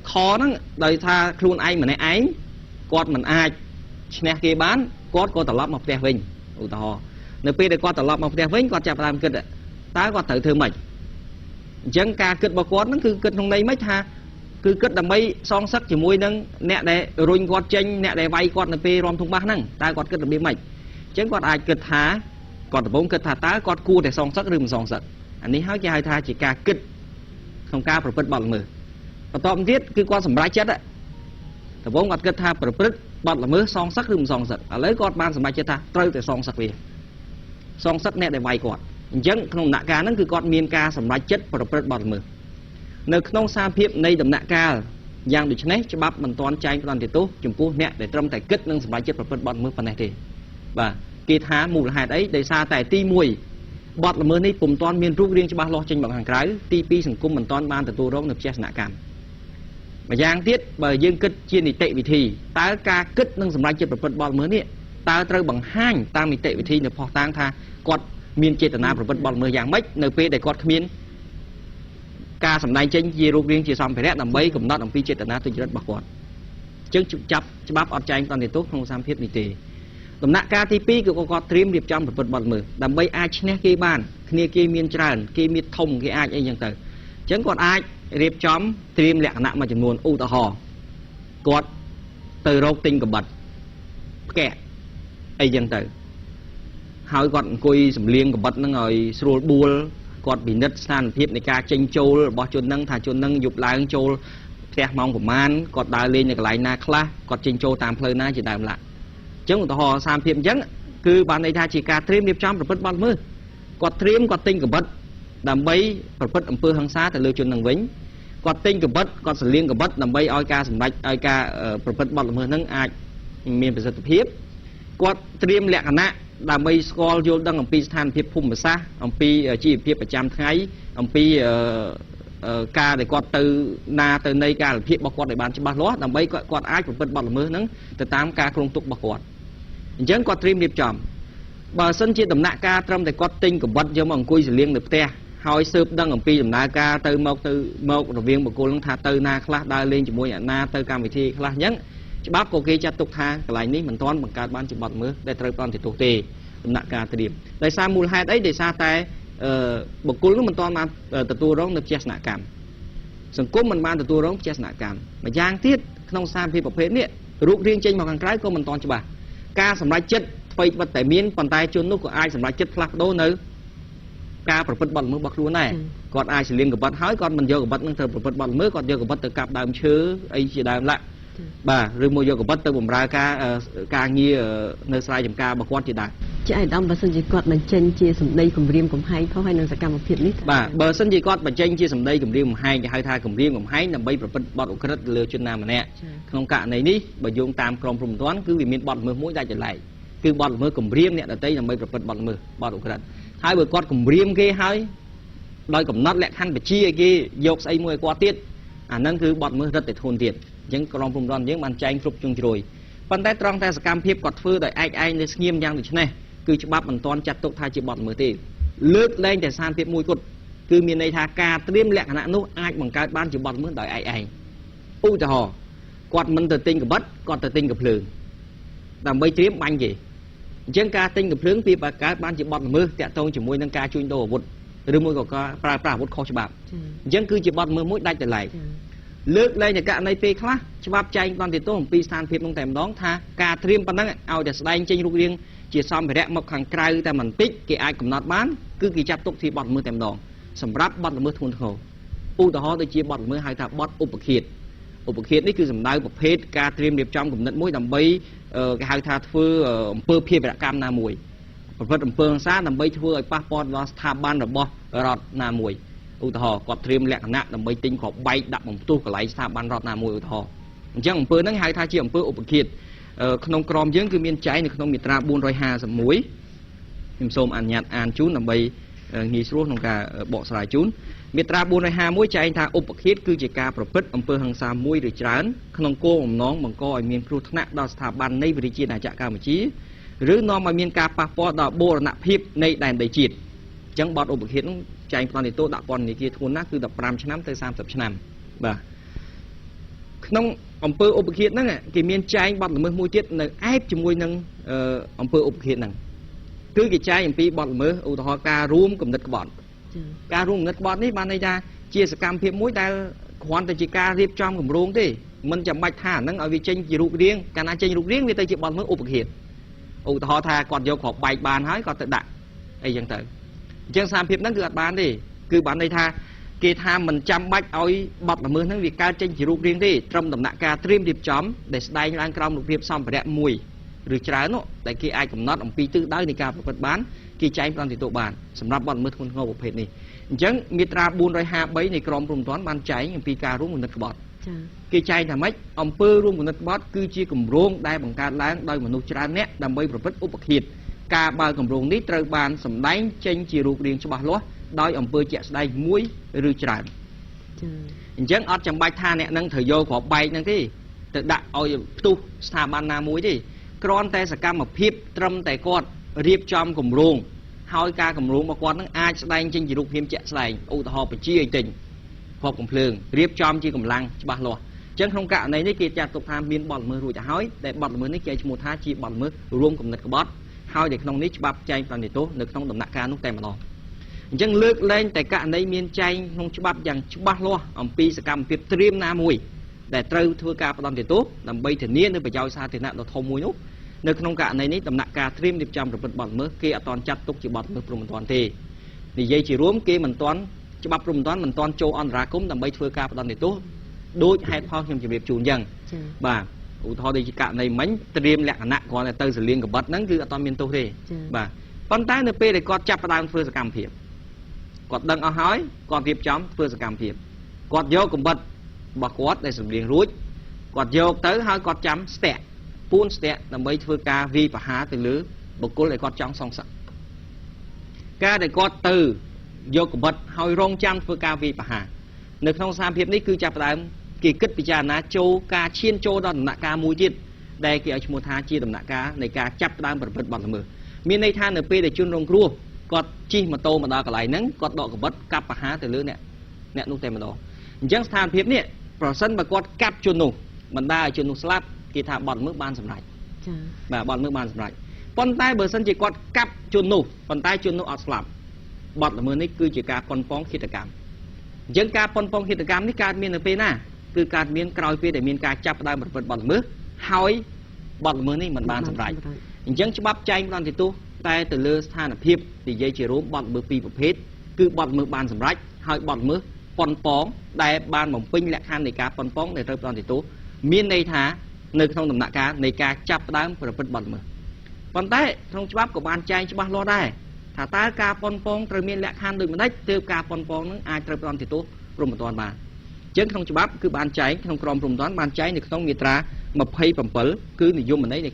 khó đó đời tha khuôn anh mà này ánh quạt mình ai nè kia bán quạt có tờ lót một tè vinh ủa tao nếu bây để quạt tờ lót một tè vinh quạt chạm làm kịch tá quạt tự thương mình chẳng ca kịch bao quát nó cứ kịch trong đây mấy tha cứ kịch là mấy son sắc chỉ môi nâng nè để rồi quạt tranh nè để vay quạt là pe rom thùng ba nâng ta quạt kịch là biến mày chẳng quạt ai kịch thá còn bốn kịch thả tá quạt cua để son sắc rừng son sắc anh ấy hỏi cho hai tha chỉ ca kịch không ca phải bật bằng mờ và tóm tiết cứ quan sầm rái chết đấyแต่ผมก็เกิดท่าประพฤติบัดละมือซองสักหรือซองสักอะไรก็บ้านสมัยเจ้าท่าเติร์แต่ซองสักเวียซองสักเนี่ยได้ไวกว่ายังขนมหนักการนั่นคือก้อนเมียนกาสมัยเจ็ดประพฤติบัดละมือในขนมซาเพียบในดำหนักการยังดิฉันเนี่ยฉบับมันตอนใจตอนติดตู้จุ่มปูเนี่ยได้ตรมแต่กึศนั่งสมัยเจ็ดประพฤติบัดละมือปันไหนทีว่ากีท้าหมู่หายได้ได้ซาแต่ตีมวยบัดละมือนี่ปุ่มตอนเมียนรูปเรียงฉบับรอจริงบางห่างไกลตีปีสังคมมันตอนบ้านแต่ตัวร้องหนึบเจสนาการmà giang tiết bởi dương kích chia nị tệ vị thì ta ca kích nâng sầm lại trênประพฤติบอลมือนี่taត្រូវបង្ហាញតាមនីតិវិធីនៅផុសតាំងថាគាត់មានចេតនាប្រព្រឹត្តបទល្មើសយ៉ាងម៉េចនៅពេលដែលគាត់គ្មានការសម្ដែងចេញជារូបរាងជាសម្ភារៈដើម្បីកំណត់អំពីចេតនាទុច្ចរិតរបស់គាត់អញ្ចឹងចាប់ច្បាប់អត់ចែងតន្តិទោសក្នុងសាមភាពនេះទេដំណាក់កាលទី2គឺគាត់ត្រៀមរៀបចំប្រព្រឹត្តបទល្មើសដើម្បីអាចឈ្នះគេបានគ្នាគេមានច្រើនគេមានធំគេអាចអីយ៉ាងទៅអញ្ចឹងគាត់អាចរៀបចំត្រៀមលក្ខណៈមួយចំនួនឧទាហរណ៍គាត់ទៅរកទិញកបិតផ្កែអីយ៉ាងទៅហើយគាត់អង្គុយសម្លៀងកបិតហ្នឹងឲ្យស្រួលបួលគាត់ពិនិត្យស្ថានភាពនៃការចេញចូលរបស់ជនហ្នឹងថាជនហ្នឹងយប់ឡើងចូលផ្ទះម៉ោងប្រមាណគាត់ដើរលេងនៅកន្លែងណាខ្លះគាត់ចេញចូលតាមផ្លូវណាជាដើមឡាអញ្ចឹងឧទាហរណ៍សាមភាពអញ្ចឹងគឺបានន័យថាជាការត្រៀមរៀបចំប្រព្រឹត្តបទល្មើសគាត់ត្រៀមគាត់ទិញកបិតដើម្បីប្រព្រឹត្តអំពើហិង្សាទៅលើជននឹងវិញគាត់ទិញកបិតគាត់សលៀងកបិតដើម្បីឲ្យការសម្រេចឲ្យការប្រព្រឹត្តបទល្មើសហ្នឹងអាចមានប្រសិទ្ធភាពគាត់ត្រៀមលក្ខណៈដើម្បីស្គាល់យល់ដឹងអំពីស្ថានភាពភូមិសាស្ត្រអំពីជីវភាពប្រចាំថ្ងៃអំពីការដែលគាត់ទៅណាទៅនៃកាលភាពរបស់គាត់ឲ្យបានច្បាស់លាស់ដើម្បីគាត់អាចប្រព្រឹត្តបទល្មើសហ្នឹងទៅតាមការគ្រោងទុករបស់គាត់អញ្ចឹងគាត់ត្រៀមរៀបចំបើសិនជាដំណាក់កាលត្រឹមតែគាត់ទិញកបិតយកមកអង្គុយសលៀងនៅផ្ទះហើយស៊ើបដឹងអំពីដំណើរការទៅមករវាងបុគ្គលនឹងថាទៅណាខ្លះដើរលេងជាមួយអាណាទៅកម្មវិធីខ្លះអញ្ចឹងច្បាប់ក៏គេចាត់ទុកថាកន្លែងនេះមិនទាន់បង្កើតបានជាបទល្មើសដែលត្រូវបានទទួលទេដំណាក់កាលត្រៀមដោយសារមូលហេតុអីដោយសារតែបុគ្គលនោះមិនទាន់បានទទួលរងនៅជាសនកម្មសង្គមមិនបានទទួលរងជាសនកម្មម្យ៉ាងទៀតក្នុងសារភាពប្រភេទនេះរូបរាងចេញមកខាងក្រៅក៏មិនទាន់ច្បាស់ការសម្រេចចិត្តអ្វីបិទតែមានប៉ុន្តែជននោះក៏អាចសម្រេចចិត្តផ្លាស់ប្ដូរនៅការប្រព្រឹត្តបទល្មើសរបស់ខ្លួនដែរគាត់អាចសលៀងកបិតហើយគាត់មិនយកកបិតនឹងទៅប្រព្រឹត្តបទល្មើសគាត់យកកបិតទៅកាប់ដើមឈើអីជាដើមឡាក់បាទឬមួយយកកបិតទៅបម្រើការងារនៅស្រែចម្ការរបស់គាត់ជាដើមជាឯកឧត្តមបើសិនជាគាត់បញ្ចេញជាសម្ដីគម្រាមកំហែងផងហើយនឹងសកម្មភាពនេះបាទបើសិនជាគាត់បញ្ចេញជាសម្ដីគម្រាមកំហែងគេហៅថាគម្រាមកំហែងដើម្បីប្រព្រឹត្តបទឧក្រិដ្ឋលើជនណាម្នាក់ក្នុងករណីនេះបើយោងតាមក្រមព្រហ្មទណ្ឌគឺវាមានបទល្មើសមួយដែលចម្លែកគឺបទល្មើសគម្រាមអ្នកដទៃដើម្បីប្រព្រឹត្តបទល្មើសបទឧក្រិដ្ឋហើយបើគាត់គម្រាមគេហើយដោយកំណត់លក្ខខណ្ឌបជាឲ្យគេយកស្អីមួយឲ្យគាត់ទៀតអាហ្នឹងគឺបទល្មើសរឹតតែធ្ងន់ទៀតអញ្ចឹងក្រមព្រហ្មទណ្ឌយើងបានចែងគ្រប់ជ្រុងជ្រោយប៉ុន្តែត្រង់តែសកម្មភាពគាត់ធ្វើដោយឯកឯងនៅស្ងៀមយ៉ាងដូចនេះគឺច្បាប់មិនទាន់ចាត់ទុកថាជាបទល្មើសទេលើកលែងតែស្ថានភាពមួយគត់គឺមានន័យថាការត្រៀមលក្ខណៈនោះអាចបង្កើតបានជាបទល្មើសដោយឯកឯងឧទាហរណ៍គាត់មិនទៅទិញកបិតគាត់ទៅទិញកាភ្លើងដើម្បីត្រៀមបាញ់គេអញ្ចឹងការទិញកាភ្លើងពីបង្កើតបានជាបទល្មើសតាក់ទងជាមួយនឹងការជួញដូរអាវុធឬមួយក៏ការប្រើប្រាស់អាវុធខុសច្បាប់អញ្ចឹងគឺជាបទល្មើសមួយដាច់ដោយឡែកលើកលែងតែករណីពេលខ្លះច្បាប់ចែងបានទៅអំពីស្ថានភាពនោះតែម្ដងថាការត្រៀមប៉ុណ្ណឹងឲ្យតែស្ដែងចេញរូបរាងជាសម្ភារៈមកខាងក្រៅតែបន្តិចគេអាចកំណត់បានគឺគេចាត់ទុកជាបទល្មើសតែម្ដងសម្រាប់បទល្មើសធ្ងន់ធ្ងរឧទាហរណ៍ដូចជាបទល្មើសហៅថាបទឧបឃាតឧបឃាតនេះគឺសំដៅប្រភេទការត្រៀមរៀបចំគំនិតមួយដើម្បីគេហៅថាធ្វើអំពើភេរវកម្មណាមួយប្រព្រឹត្តអំពើហិង្សាដើម្បីធ្វើឲ្យប៉ះពាល់ដល់ស្ថាប័នរបស់រដ្ឋណាមួយឧទាហរណ៍គាត់ត្រៀមលក្ខណៈដើម្បីទិញគ្រាប់បែកដាក់បំផ្ទុះកន្លែងស្ថាប័នរដ្ឋណាមួយឧទាហរណ៍អញ្ចឹងអំពើហ្នឹងហៅថាជាអំពើឧបឃាតក្នុងក្រមយើងគឺមានចែងនៅក្នុងមាត្រា451ខ្ញុំសូមអនុញ្ញាតអានជូនដើម្បីងាយស្រួលក្នុងការបកស្រាយជូនមាត្រា451ចែងថាឧបឃាតគឺជាការប្រព្រឹត្តអំពើហិង្សាមួយឬច្រើនក្នុងគោលបំណងបង្កឲ្យមានគ្រោះថ្នាក់ដល់ស្ថាប័ននៃវិជាអាណាចក្រកម្ពុជាឬនាំឲ្យមានការប៉ះពាល់ដល់បូរណភាពនៃដែនដីជាតិអញ្ចឹងបទឧបឃាតនោះចែងផ្ដន្ទាទោសដាក់ពន្ធនាគារធ្ងន់ណាស់គឺ15ឆ្នាំទៅ30ឆ្នាំបាទ ក្នុងអំពើឧបឃាតហ្នឹងគេមានចែងបទល្មើសមួយទៀតនៅឯបជាមួយនឹងអំពើឧបឃាតហ្នឹងគឺគេចែងអំពីបទល្មើសឧទាហរណ៍ការរួមគំនិតក្បត់ការរួមគំនិតក្បត់នេះបានន័យថាជាសកម្មភាពមួយដែលគ្រាន់តែជាការរៀបចំគម្រោងទេមិនចាំបាច់ថាហ្នឹងឲ្យវាចេញជារូបរាងកាលណាចេញរូបរាងវាទៅជាបទល្មើសឧបឃាតឧទាហរណ៍ថាគាត់យកគ្រាប់បែកបានហើយគាត់ទៅដាក់អីចឹងទៅអញ្ចឹងសារភាពហ្នឹងគឺអត់បានទេគឺបានន័យថាគេថាមិនចាំបាច់ឲ្យបទល្មើសហ្នឹងវាកើតចេញជារូបរាងទេត្រឹមដំណាក់កាលត្រៀមរៀបចំដែលស្ដែងឡើងក្រោមរូបភាពសម្ភារៈមួយឬច្រើននោះដែលគេអាចកំណត់អំពីទិសដៅនៃការប្រព្រឹត្តបានគេចែងផ្ដន្ទាទោសបានសម្រាប់បទល្មើសធ្ងន់ធ្ងរប្រភេទនេះអញ្ចឹងមាត្រា453នៃក្រមព្រហ្មទណ្ឌបានចែងអំពីការរួមគំនិតក្បត់គេចែងថាម៉េចអំពើរួមគំនិតក្បត់គឺជាគម្រោងដែលបង្កើតឡើងដោយមនុស្សច្រើនអ្នកដើម្បីប្រព្រឹត្តឧបឃាតការបើកគម្រោងនេះត្រូវបានសម្ដែងចេញជារូបរាងច្បាស់លាស់ដោយអំពើជាក់ស្ដែងមួយឬច្រើនអញ្ចឹងអត់ចាំបាច់ថាអ្នកនឹងត្រូវយកគ្រាប់បែកហ្នឹងទេទៅដាក់ឲ្យផ្ទុះស្ថាប័នណាមួយទេគ្រាន់តែសកម្មភាពត្រឹមតែគាត់រៀបចំគម្រោងហើយការគម្រោងរបស់គាត់នឹងអាចស្ដែងចេញជារូបភាពជាក់ស្ដែងឧទាហរណ៍បញ្ជាអីទិញគ្រាប់កំភ្លើងរៀបចំជាកម្លាំងច្បាស់លាស់អញ្ចឹងក្នុងករណីនេះគេចាត់ទុកថាមានបទល្មើសរួចទៅហើយដែលបទល្មើសនេះគេឈ្មោះថាជាបទល្មើសរួមគំនិតក្បត់ហើយនៅក្នុងនេះច្បាប់ចែងផ្ដន្ទាទោសនៅក្នុងដំណាក់កាលនោះតែម្ដងអញ្ចឹងលើកលែងតែករណីមានចែងក្នុងច្បាប់យ៉ាងច្បាស់លាស់អំពីសកម្មភាពត្រៀមណាមួយដែលត្រូវធ្វើការផ្ដន្ទាទោសដើម្បីធានានៅប្រយោជន៍សាធារណៈដ៏ធំមួយនោះនៅក្នុងករណីនេះដំណាក់កាលត្រៀមរៀបចំប្រព្រឹត្តបទល្មើសគេអត់ទាន់ចាត់ទុកជាបទល្មើសព្រហ្មទណ្ឌទេនិយាយជារួមគេមិនទាន់ច្បាប់ព្រហ្មទណ្ឌមិនទាន់ចូលអន្តរាគមន៍ដើម្បីធ្វើការផ្ដន្ទាទោសដោយហេតុផលខ្ញុំជម្រាបជូនអញ្ចឹងបាទឧទាហរណ៍ដូចជាករណីមិញត្រៀមលក្ខណៈគ្រាន់តែទៅសលៀងកបិតហ្នឹងគឺអត់ទាន់មានទោសទេបាទប៉ុន្តែនៅពេលដែលគាត់ចាប់ផ្ដើមធ្វើសកម្មភាពគាត់ដឹងអស់ហើយគាត់រៀបចំធ្វើសកម្មភាពគាត់យកកបិតរបស់គាត់ដែលសលៀងរួចគាត់យកទៅហើយគាត់ចាំស្ទាក់ពួនស្ទាក់ដើម្បីធ្វើការវាយប្រហារទៅលើបុគ្គលដែលគាត់ចង់សងសឹកការដែលគាត់ទៅយកកបិតហើយរងចាំធ្វើការវាយប្រហារនៅក្នុងសកម្មភាពនេះគឺចាប់ផ្ដើមគេគិតពិចារណាចូលការឈានចូលដល់ដំណាក់កាលមួយទៀតដែលគេឲ្យឈ្មោះថាជាដំណាក់កាលនៃការចាប់ផ្ដើមប្រព្រឹត្តបទល្មើសមានន័យថានៅពេលដែលជនរងគ្រោះគាត់ជិះម៉ូតូមកដល់កន្លែងហ្នឹងគាត់ដកកបិតកាប់ប្រហារទៅលើអ្នកនោះតែម្ដងអញ្ចឹងស្ថានភាពនេះប្រសិនបើគាត់កាប់ជននោះមិនដាឲ្យជននោះស្លាប់គេថាបទល្មើសបានសម្រេចចា៎បាទបទល្មើសបានសម្រេចប៉ុន្តែបើសិនជាគាត់កាប់ជននោះប៉ុន្តែជននោះអត់ស្លាប់បទល្មើសនេះគឺជាការប៉ុនប៉ងឃាតកម្មអញ្ចឹងការប៉ុនប៉ងឃាតកម្មនេះកើតមាននៅពេលណាគឺកើតមានក្រោយពេលដែលមានការចាប់ផ្ដើមប្រព្រឹត្តបទល្មើសហើយបទល្មើសនេះមិនបានសម្រេចអញ្ចឹងច្បាប់ចែងផ្ដន្ទាទោសតែទៅលើស្ថានភាពនិយាយជារួមបទល្មើសពីរប្រភេទគឺបទល្មើសបានសម្រេចហើយបទល្មើសប៉ុនប៉ងដែលបានបំពេញលក្ខខណ្ឌនៃការប៉ុនប៉ងដែលត្រូវផ្ដន្ទាទោសមានន័យថានៅក្នុងដំណាក់កាលនៃការចាប់ផ្ដើមប្រព្រឹត្តបទល្មើសប៉ុន្តែក្នុងច្បាប់ក៏បានចែងច្បាស់លាស់ដែរថាតើការប៉ុនប៉ងត្រូវមានលក្ខខណ្ឌដូចម្ដេចទើបការប៉ុនប៉ងនឹងអាចត្រូវផ្ដន្ទាទោសព្រហ្មទណ្ឌបានអញ្ចឹងក្នុងច្បាប់គឺបានចែងក្នុងក្រមព្រហ្មទណ្ឌបានចែងនៅក្នុងមាត្រា27គឺនិយមន័យនៃ